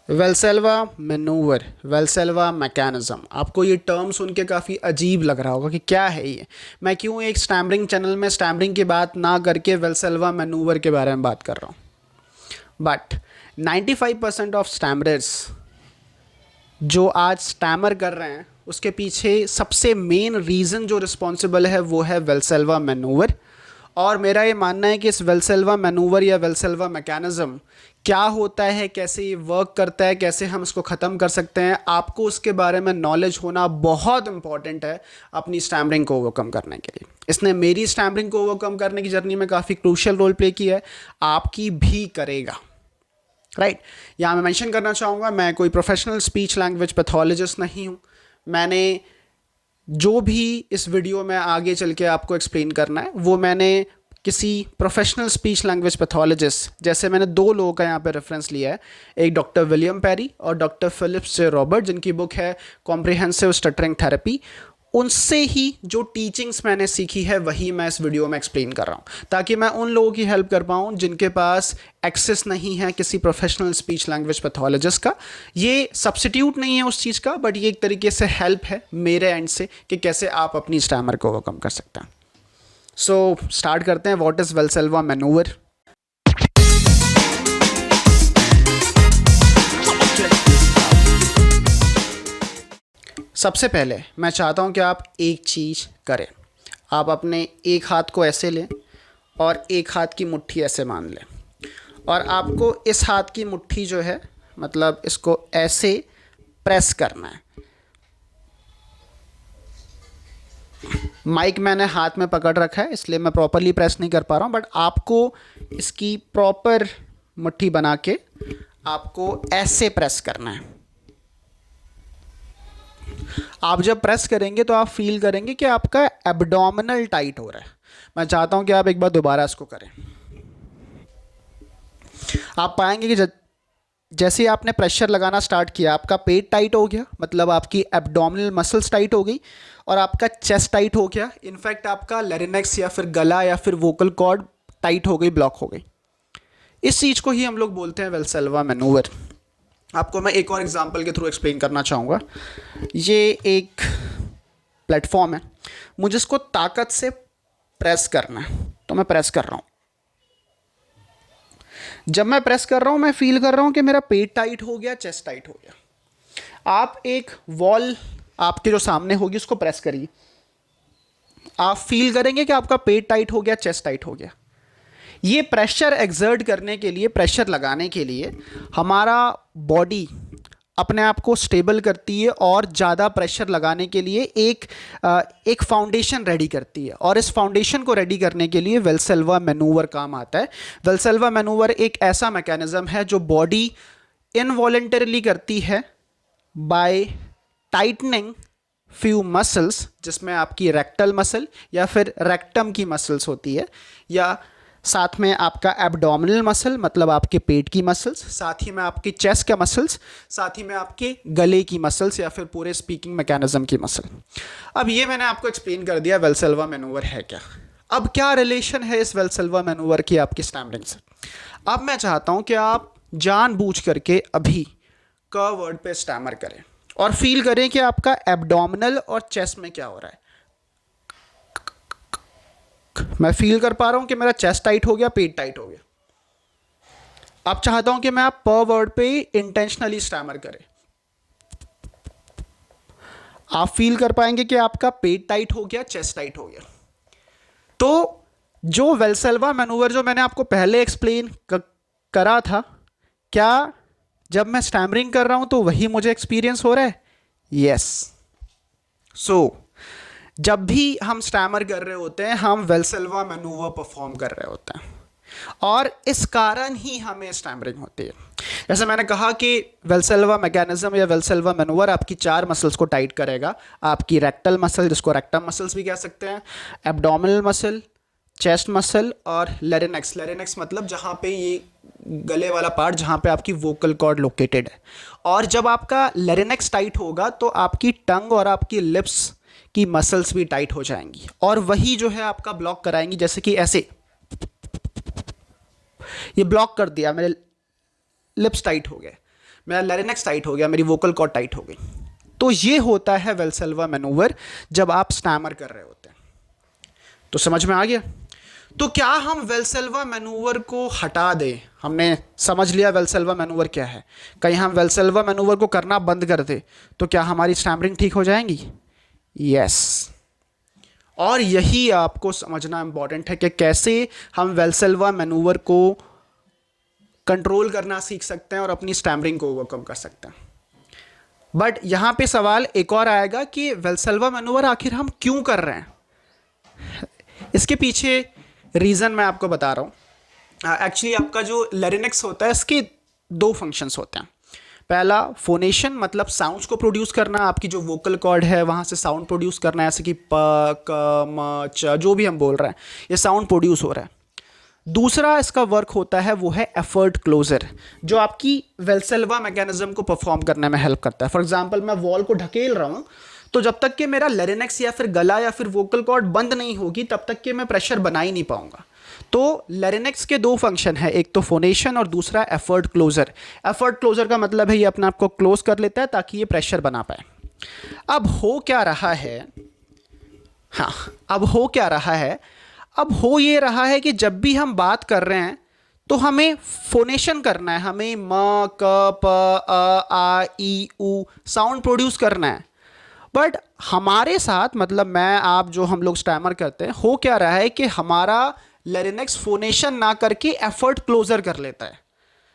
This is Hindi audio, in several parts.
वेल्सेल्वा मैनूवर, वेल्सेल्वा मैकेनिज़्म। आपको ये टर्म सुन के काफ़ी अजीब लग रहा होगा कि क्या है ये। मैं क्यों एक स्टैमरिंग चैनल में स्टैमरिंग की बात ना करके वेल्सेल्वा मैनूवर के बारे में बात कर रहा हूँ। बट 95% ऑफ स्टैमरर्स जो आज स्टैमर कर रहे हैं उसके पीछे सबसे मेन रीज़न जो रिस्पॉन्सिबल है वो है वेल्सेल्वा मैनूवर। और मेरा ये मानना है कि इस वेल्सेल्वा मैनूवर या वेल्सेल्वा मैकेनिज़्म क्या होता है, कैसे ये वर्क करता है, कैसे हम इसको ख़त्म कर सकते हैं, आपको उसके बारे में नॉलेज होना बहुत इंपॉर्टेंट है अपनी स्टैमरिंग को ओवरकम करने के लिए। इसने मेरी स्टैमरिंग को ओवरकम करने की जर्नी में काफ़ी क्रूशियल रोल प्ले किया है, आपकी भी करेगा। राइट यहाँ मैं मेंशन करना चाहूँगा, मैं कोई प्रोफेशनल स्पीच लैंग्वेज पैथोलॉजिस्ट नहीं हूँ। मैंने जो भी इस वीडियो में आगे चल के आपको एक्सप्लेन करना है वो मैंने किसी प्रोफेशनल स्पीच लैंग्वेज पैथोलॉजिस्ट, जैसे मैंने दो लोगों का यहाँ पे रेफरेंस लिया है, एक डॉक्टर विलियम पेरी और डॉक्टर फिलिप्स जे रॉबर्ट, जिनकी बुक है कॉम्प्रिहेंसिव स्टटरिंग थेरेपी। उनसे ही जो टीचिंग्स मैंने सीखी है वही मैं इस वीडियो में एक्सप्लेन कर रहा हूँ, ताकि मैं उन लोगों की हेल्प कर पाऊँ जिनके पास एक्सेस नहीं है किसी प्रोफेशनल स्पीच लैंग्वेज पैथोलॉजिस्ट का। ये सब्स्टिट्यूट नहीं है उस चीज़ का, बट ये एक तरीके से हेल्प है मेरे एंड से कि कैसे आप अपनी स्टैमर को ओवरकम कर सकते हैं। सो स्टार्ट करते हैं। What is Valsalva manoeuvre? सबसे पहले मैं चाहता हूं कि आप एक चीज़ करें। आप अपने एक हाथ को ऐसे लें और एक हाथ की मुट्ठी ऐसे मान लें, और आपको इस हाथ की मुट्ठी जो है मतलब इसको ऐसे प्रेस करना है। माइक मैंने हाथ में पकड़ रखा है इसलिए मैं प्रॉपरली प्रेस नहीं कर पा रहा हूँ, बट आपको इसकी प्रॉपर मुट्ठी बना के आपको ऐसे प्रेस करना है। आप जब प्रेस करेंगे तो आप फील करेंगे कि आपका एब्डोमिनल टाइट हो रहा है। मैं चाहता हूं कि आप एक बार दोबारा इसको करें। आप पाएंगे कि जैसे ही आपने प्रेशर लगाना स्टार्ट किया आपका पेट टाइट हो गया, मतलब आपकी एब्डोमिनल मसल्स टाइट हो गई और आपका चेस्ट टाइट हो गया। इनफैक्ट आपका लैरिंक्स या फिर गला या फिर वोकल कॉर्ड टाइट हो गई, ब्लॉक हो गई। इस चीज़ को ही हम लोग बोलते हैं वेल्सेल्वा मैनूवर। आपको मैं एक और एग्जांपल के थ्रू एक्सप्लेन करना चाहूँगा। ये एक प्लेटफॉर्म है, मुझे इसको ताकत से प्रेस करना है तो मैं प्रेस कर रहा हूँ। जब मैं प्रेस कर रहा हूँ मैं फील कर रहा हूँ कि मेरा पेट टाइट हो गया, चेस्ट टाइट हो गया। आप एक वॉल आपके जो सामने होगी उसको प्रेस करिए, आप फील करेंगे कि आपका पेट टाइट हो गया, चेस्ट टाइट हो गया। ये प्रेशर एक्सर्ट करने के लिए, प्रेशर लगाने के लिए हमारा बॉडी अपने आप को स्टेबल करती है और ज़्यादा प्रेशर लगाने के लिए एक फाउंडेशन रेडी करती है, और इस फाउंडेशन को रेडी करने के लिए वेल्सेल्वा मैनूवर काम आता है। वेल्सेल्वा मैनूवर एक ऐसा मैकेनिज्म है जो बॉडी इनवॉलेंटरली करती है बाय टाइटनिंग फ्यू मसल्स, जिसमें आपकी रेक्टल मसल या फिर रेक्टम की मसल्स होती है, या साथ में आपका एब्डोमिनल मसल मतलब आपके पेट की मसल्स, साथ ही में आपकी चेस्ट के मसल्स, साथ ही में आपके गले की मसल्स या फिर पूरे स्पीकिंग मैकेनिज्म की मसल। अब ये मैंने आपको एक्सप्लेन कर दिया वेल्सेल्वा मैनूवर है क्या। अब क्या रिलेशन है इस वेल्सेल्वा मैनूवर की आपकी स्टैमरिंग से? अब मैं चाहता हूँ कि आप जानबूझ करके अभी क वर्ड पे स्टैमर करें और फील करें कि आपका एब्डोमिनल और चेस्ट में क्या हो रहा है। मैं फील कर पा रहा हूं कि मेरा चेस्ट टाइट हो गया, पेट टाइट हो गया। अब चाहता हूं कि मैं आप पर वर्ड पे इंटेंशनली स्टैमर करें। आप फील कर पाएंगे कि आपका पेट टाइट हो गया, चेस्ट टाइट हो गया। तो जो वेल्सेल्वा मैनूवर जो मैंने आपको पहले एक्सप्लेन करा था, क्या जब मैं स्टैमरिंग कर रहा हूं तो वही मुझे एक्सपीरियंस हो रहा है? यस। सो जब भी हम स्टैमर कर रहे होते हैं हम वेल्सेल्वा मैनूवर परफॉर्म कर रहे होते हैं, और इस कारण ही हमें स्टैमरिंग होती है। जैसे मैंने कहा कि वेल्सेल्वा मैकेनिज्म या वेल्सेल्वा मैनूवर आपकी 4 मसल्स को टाइट करेगा। आपकी रेक्टल मसल, जिसको रेक्टम मसल्स भी कह सकते हैं, एब्डोमिनल मसल, चेस्ट मसल और लैरिंक्स। लैरिंक्स मतलब जहाँ पे ये गले वाला पार्ट जहाँ पे आपकी वोकल कॉर्ड लोकेटेड है। और जब आपका लैरिंक्स टाइट होगा तो आपकी टंग और आपकी लिप्स की मसल्स भी टाइट हो जाएंगी, और वही जो है आपका ब्लॉक कराएंगी। जैसे कि ऐसे ये ब्लॉक कर दिया, मेरे लिप्स टाइट हो गए, मेरा लैरिंक्स टाइट हो गया, मेरी वोकल कॉर्ड टाइट हो गई। तो ये होता है वेल्सेल्वा मैनूवर जब आप स्टैमर कर रहे होते हैं। तो समझ में आ गया? तो क्या हम वेल्सेल्वा मैनूवर को हटा दें? हमने समझ लिया वेल्सेल्वा मैनूवर क्या है। कहीं हम वेल्सेल्वा मैनूवर को करना बंद कर दें तो क्या हमारी स्टैमरिंग ठीक हो जाएंगी? यस। और यही आपको समझना इंपॉर्टेंट है कि कैसे हम वेल्सेल्वा मैनूवर को कंट्रोल करना सीख सकते हैं और अपनी स्टैमरिंग को ओवरकम कर सकते हैं। बट यहां पे सवाल एक और आएगा कि वेल्सेल्वा मैनूवर आखिर हम क्यों कर रहे हैं? इसके पीछे रीज़न मैं आपको बता रहा हूँ। एक्चुअली आपका जो लैरिंक्स होता है इसके दो फंक्शंस होते हैं। पहला फोनेशन, मतलब साउंड्स को प्रोड्यूस करना, आपकी जो वोकल कॉर्ड है वहाँ से साउंड प्रोड्यूस करना है, जैसे कि प क म च जो भी हम बोल रहे हैं ये साउंड प्रोड्यूस हो रहा है। दूसरा इसका वर्क होता है वो है एफर्ट क्लोजर, जो आपकी वेल्सेल्वा मैकेनिज्म को परफॉर्म करने में हेल्प करता है। फॉर एग्जांपल मैं वॉल को ढकेल रहा हूँ तो जब तक कि मेरा लैरिंक्स या फिर गला या फिर वोकल कॉर्ड बंद नहीं होगी तब तक कि मैं प्रेशर बना ही नहीं पाऊंगा। तो लैरिंक्स के दो फंक्शन है, एक तो फोनेशन और दूसरा एफर्ट क्लोजर। एफर्ट क्लोजर का मतलब है ये अपने आप को क्लोज कर लेता है ताकि ये प्रेशर बना पाए। अब हो क्या रहा है, हाँ अब हो क्या रहा है, अब हो ये रहा है कि जब भी हम बात कर रहे हैं तो हमें फोनेशन करना है, हमें म क प अ आ ई उ साउंड प्रोड्यूस करना है। बट हमारे साथ, मतलब मैं आप जो हम लोग स्टैमर करते हैं, हो क्या रहा है कि हमारा लैरिंक्स फोनेशन ना करके एफर्ट क्लोजर कर लेता है,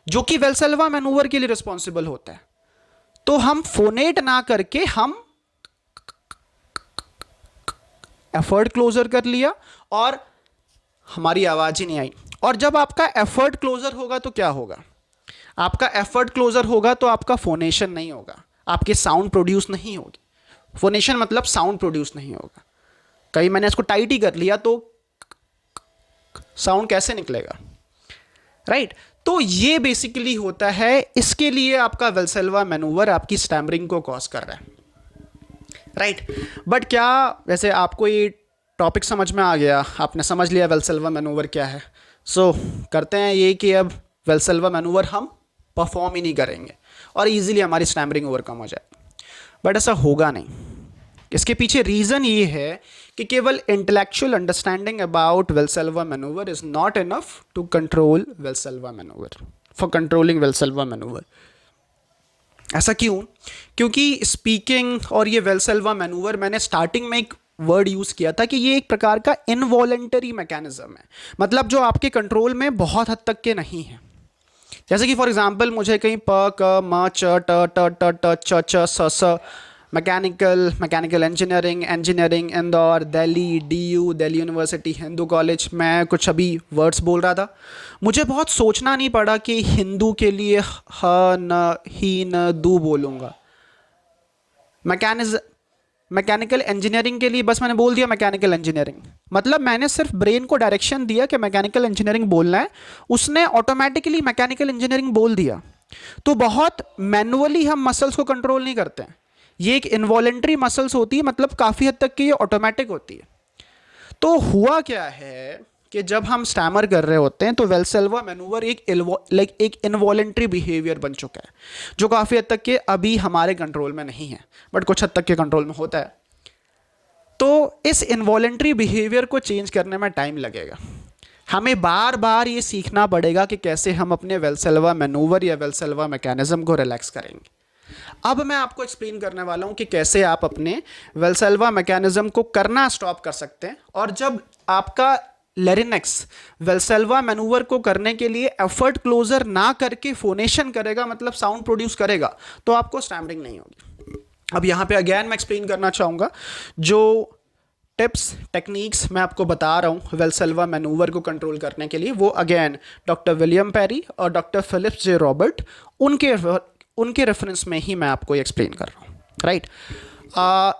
जो कि वेल्सेल्वा मैनूवर के लिए रिस्पॉन्सिबल होता है। तो हम फोनेट ना करके हम एफर्ट क्लोजर कर लिया और हमारी आवाज ही नहीं आई। और जब आपका एफर्ट क्लोजर होगा तो क्या होगा? आपका एफर्ट क्लोजर होगा तो आपका फोनेशन नहीं होगा, आपके साउंड प्रोड्यूस नहीं होगी। फोनेशन मतलब साउंड प्रोड्यूस नहीं होगा। कहीं मैंने इसको टाइट ही कर लिया तो साउंड कैसे निकलेगा, राइट? तो ये बेसिकली होता है, इसके लिए आपका वेल्सेल्वा मैनूवर आपकी स्टैमरिंग को कॉज कर रहा है, राइट? बट क्या वैसे आपको ये टॉपिक समझ में आ गया? आपने समझ लिया वेल्सेल्वा मैनूवर क्या है। सो करते हैं ये कि अब वेल्सेल्वा मैनूवर हम परफॉर्म ही नहीं करेंगे और इजीली हमारी स्टैमरिंग ओवरकम हो जाए। बट ऐसा होगा नहीं। इसके पीछे रीज़न ये है कि केवल intellectual understanding about Valsalva manoeuvre is not enough to control Valsalva manoeuvre, for controlling Valsalva manoeuvre. ऐसा क्यों? क्योंकि स्पीकिंग और ये वेल्सेल्वा मैनूवर, मैंने स्टार्टिंग में एक वर्ड यूज़ किया था कि ये एक प्रकार का इनवॉलेंटरी मैकेनिज्म है, मतलब जो आपके कंट्रोल में बहुत हद तक के नहीं है। जैसे कि फॉर एग्जांपल मुझे कहीं प क म च ट ट ट ट च च स स mechanical engineering Indore, Delhi university, Hindu college, मैं कुछ अभी वर्ड्स बोल रहा था, मुझे बहुत सोचना नहीं पड़ा कि हिंदू के लिए ह न ही न दू बोलूँगा। मैकेनिकल इंजीनियरिंग के लिए बस मैंने बोल दिया मैकेनिकल इंजीनियरिंग, मतलब मैंने सिर्फ ब्रेन को डायरेक्शन दिया कि मैकेनिकल इंजीनियरिंग बोलना है, उसने ऑटोमेटिकली मैकेनिकल इंजीनियरिंग बोल दिया। तो बहुत मैनुअली हम मसल्स को कंट्रोल नहीं करते हैं, ये एक इनवॉलेंट्री मसल्स होती है, मतलब काफ़ी हद तक कि ये ऑटोमेटिक होती है। तो हुआ क्या है कि जब हम स्टैमर कर रहे होते हैं तो वेल्सेल्वा मैनूवर एक इनवॉलेंट्री बिहेवियर बन चुका है, जो काफ़ी हद तक के अभी हमारे कंट्रोल में नहीं है, बट कुछ हद तक के कंट्रोल में होता है। तो इस इनवॉलेंट्री बिहेवियर को चेंज करने में टाइम लगेगा। हमें बार बार ये सीखना पड़ेगा कि कैसे हम अपने वेल्सेल्वा मैनूवर या वेल्सेल्वा मैकेनिज्म को रिलैक्स करेंगे। अब मैं आपको एक्सप्लेन करने वाला हूं कि कैसे आप अपने वेल्सेल्वा मैकेनिज्म को करना स्टॉप कर सकते हैं, और जब आपका लैरिंक्स वेल्सेल्वा मैनूवर को करने के लिए एफर्ट क्लोजर ना करके फोनेशन करेगा, मतलब साउंड प्रोड्यूस करेगा, तो आपको स्टैमरिंग नहीं होगी। अब यहाँ पे अगेन मैं एक्सप्लेन करना चाहूँगा जो टिप्स टेक्निक्स मैं आपको बता रहा हूँ वेल्सेल्वा मैनूवर को कंट्रोल करने के लिए, वो अगेन डॉक्टर विलियम पेरी और डॉक्टर फिलिप्स जे रॉबर्ट उनके रेफरेंस में ही मैं आपको एक्सप्लेन कर रहा हूँ, राइट?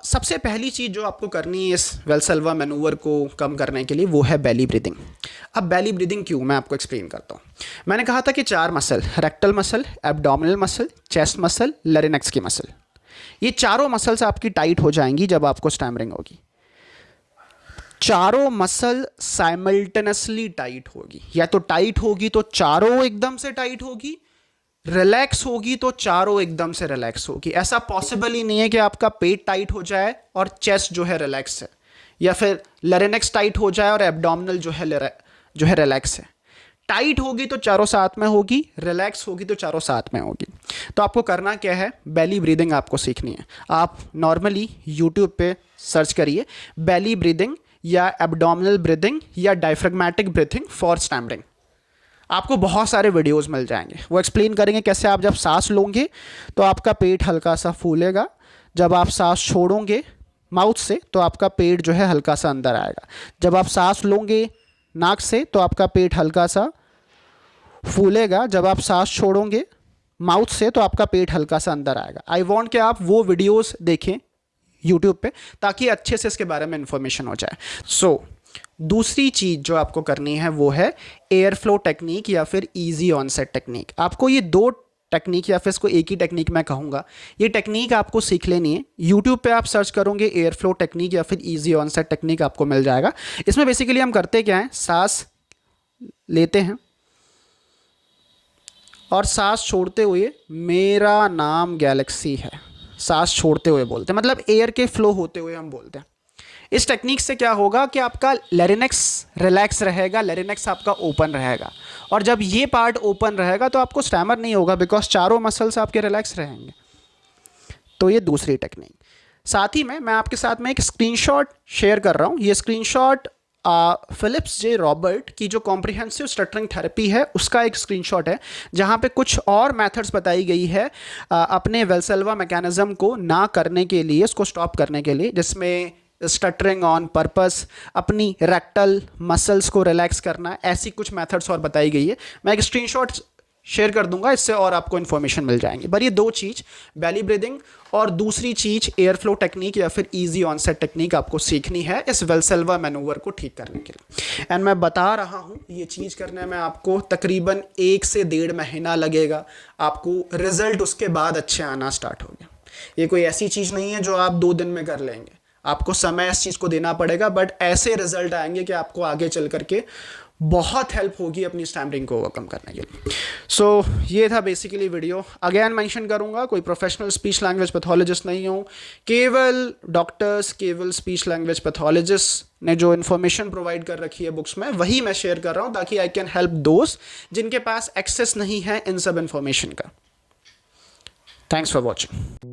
सबसे पहली चीज़ जो आपको करनी है इस वेल्सेल्वा मैनूवर को कम करने के लिए वो है बेली ब्रीदिंग। अब बेली ब्रीदिंग क्यों, मैं आपको एक्सप्लेन करता हूँ। मैंने कहा था कि 4 muscle, rectal muscle, abdominal muscle, chest muscle, larynx की मसल, ये चारों मसल्स आपकी टाइट हो जाएंगी जब आपको स्टैमरिंग होगी। चारों मसल साइमल्टेनियसली टाइट होगी, या तो टाइट होगी तो चारों एकदम से टाइट होगी, रिलैक्स होगी तो चारों एकदम से रिलैक्स होगी। ऐसा पॉसिबल ही नहीं है कि आपका पेट टाइट हो जाए और चेस्ट जो है रिलैक्स है, या फिर लैरिंक्स टाइट हो जाए और एब्डोमिनल जो है रिलैक्स है। टाइट होगी तो चारों साथ में होगी, रिलैक्स होगी तो चारों साथ में होगी। तो आपको करना क्या है, बेली ब्रीदिंग आपको सीखनी है। आप नॉर्मली यूट्यूब पे सर्च करिए बेली ब्रीदिंग या एब्डोमिनल ब्रीदिंग या डायफ्रेगमेटिक ब्रीथिंग फॉर स्टैमरिंग। आपको बहुत सारे वीडियोस मिल जाएंगे, वो एक्सप्लेन करेंगे कैसे आप जब सांस लोगे तो आपका पेट हल्का सा फूलेगा, जब आप सांस छोड़ोगे माउथ से तो आपका पेट जो है हल्का सा अंदर आएगा, जब आप सांस लोगे नाक से तो आपका पेट हल्का सा फूलेगा, जब आप सांस छोड़ोगे माउथ से तो आपका पेट हल्का सा अंदर आएगा। आई वॉन्ट कि आप वो वीडियोस देखें यूट्यूब पे ताकि अच्छे से इसके बारे में इंफॉर्मेशन हो जाए। सो दूसरी चीज़ जो आपको करनी है वो है एयर फ्लो टेक्निक या फिर इजी ऑनसेट टेक्निक। आपको ये दो टेक्निक या फिर इसको एक ही टेक्निक मैं कहूँगा, ये टेक्निक आपको सीख लेनी है। यूट्यूब पे आप सर्च करोगे एयर फ्लो टेक्निक या फिर इजी ऑनसेट टेक्निक, आपको मिल जाएगा। इसमें बेसिकली हम करते क्या हैं, सांस लेते हैं और सांस छोड़ते हुए मेरा नाम गैलेक्सी है, सांस छोड़ते हुए बोलते हैं, मतलब एयर के फ्लो होते हुए हम बोलते हैं। इस टेक्निक से क्या होगा कि आपका लैरिंक्स रिलैक्स रहेगा, लैरिंक्स आपका ओपन रहेगा, और जब ये पार्ट ओपन रहेगा तो आपको स्टैमर नहीं होगा बिकॉज चारों मसल्स आपके रिलैक्स रहेंगे। तो ये दूसरी टेक्निक। साथ ही में मैं आपके साथ में एक स्क्रीनशॉट शेयर कर रहा हूँ। ये स्क्रीनशॉट फिलिप्स जे रॉबर्ट की जो कॉम्प्रिहेंसिव स्टटरिंग थेरेपी है उसका एक स्क्रीनशॉट है, जहाँ पे कुछ और मेथड्स बताई गई है अपने वेल्सेल्वा मैकेनिज्म को ना करने के लिए, उसको स्टॉप करने के लिए, जिसमें स्टटरिंग ऑन पर्पस, अपनी रेक्टल मसल्स को रिलैक्स करना, ऐसी कुछ मेथड्स और बताई गई है। मैं एक स्क्रीनशॉट शेयर कर दूंगा, इससे और आपको इन्फॉर्मेशन मिल जाएंगे। पर ये दो चीज़, बेली ब्रीदिंग और दूसरी चीज़ एयर फ्लो टेक्निक या फिर इजी ऑनसेट टेक्निक आपको सीखनी है इस वेल्सेल्वा मैनूवर को ठीक करने के लिए। एंड मैं बता रहा हूँ ये चीज़ करने में आपको तकरीबन 1 से 1.5 महीना लगेगा, आपको रिजल्ट उसके बाद अच्छे आना स्टार्ट हो गया। ये कोई ऐसी चीज़ नहीं है जो आप 2 दिन में कर लेंगे, आपको समय इस चीज़ को देना पड़ेगा, बट ऐसे रिजल्ट आएंगे कि आपको आगे चल करके बहुत हेल्प होगी अपनी स्टैमरिंग को ओवरकम करने के लिए। सो ये था बेसिकली वीडियो। अगेन मेंशन करूंगा, कोई प्रोफेशनल स्पीच लैंग्वेज पैथोलॉजिस्ट नहीं हूँ, केवल डॉक्टर्स, केवल स्पीच लैंग्वेज पैथोलॉजिस्ट ने जो इन्फॉर्मेशन प्रोवाइड कर रखी है बुक्स में वही मैं शेयर कर रहा हूँ, ताकि आई कैन हेल्प दोस्त जिनके पास एक्सेस नहीं है इन सब इन्फॉर्मेशन का। Thanks for watching.